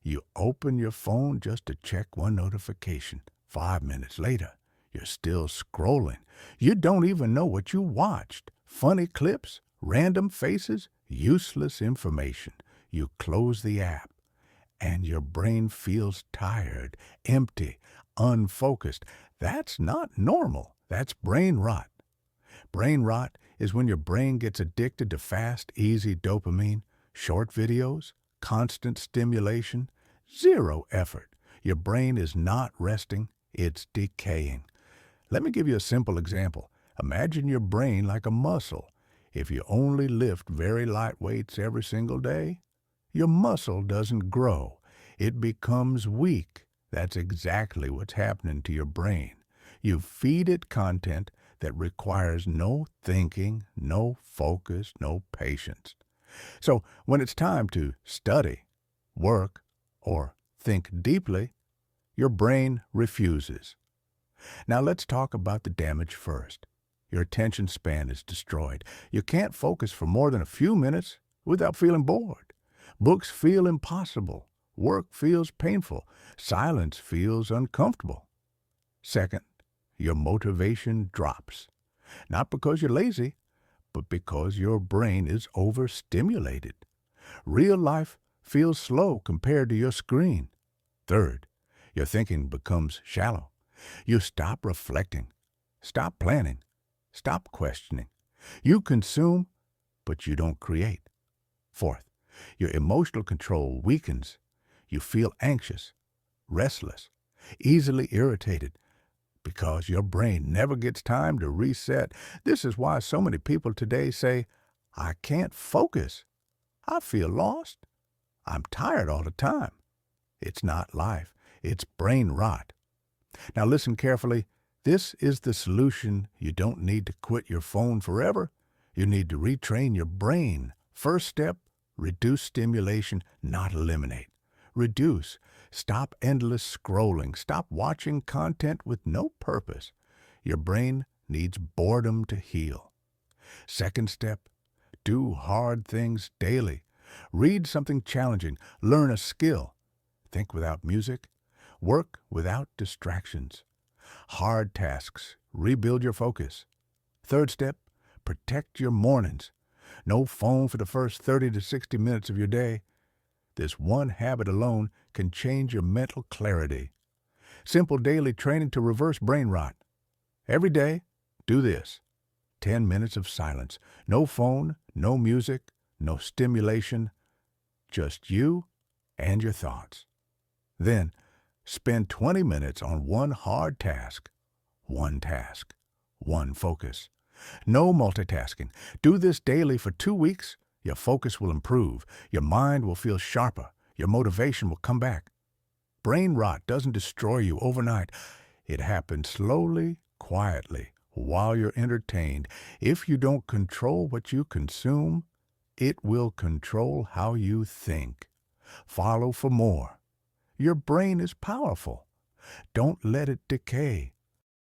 You open your phone just to check one notification. 5 minutes later, you're still scrolling. You don't even know what you watched. Funny clips, random faces, useless information. You close the app, and your brain feels tired, empty, unfocused. That's not normal. That's brain rot. Brain rot is when your brain gets addicted to fast, easy dopamine, short videos, constant stimulation, zero effort. Your brain is not resting, it's decaying. Let me give you a simple example. Imagine your brain like a muscle. If you only lift very light weights every single day, your muscle doesn't grow. It becomes weak. That's exactly what's happening to your brain. You feed it content that requires no thinking, no focus, no patience. So when it's time to study, work, or think deeply, your brain refuses. Now let's talk about the damage first. Your attention span is destroyed. You can't focus for more than a few minutes without feeling bored. Books feel impossible. Work feels painful. Silence feels uncomfortable. Second, your motivation drops. Not because you're lazy, but because your brain is overstimulated. Real life feels slow compared to your screen. Third, your thinking becomes shallow. You stop reflecting, stop planning, stop questioning. You consume, but you don't create. Fourth, your emotional control weakens. You feel anxious, restless, easily irritated, because your brain never gets time to reset. This is why so many people today say, I can't focus. I feel lost. I'm tired all the time. It's not life. It's brain rot. Now listen carefully. This is the solution. You don't need to quit your phone forever. You need to retrain your brain. First step, reduce stimulation, not eliminate. Reduce. Stop endless scrolling. Stop watching content with no purpose. Your brain needs boredom to heal. Second step, do hard things daily. Read something challenging. Learn a skill. Think without music. Work without distractions. Hard tasks. Rebuild your focus. Third step, protect your mornings. No phone for the first 30 to 60 minutes of your day. This one habit alone can change your mental clarity. Simple daily training to reverse brain rot. Every day, do this. 10 minutes of silence. No phone, no music, no stimulation. Just you and your thoughts. Then, spend 20 minutes on one hard task. One task. One focus. No multitasking. Do this daily for 2 weeks. Your focus will improve. Your mind will feel sharper. Your motivation will come back. Brain rot doesn't destroy you overnight. It happens slowly, quietly, while you're entertained. If you don't control what you consume, it will control how you think. Follow for more. Your brain is powerful. Don't let it decay.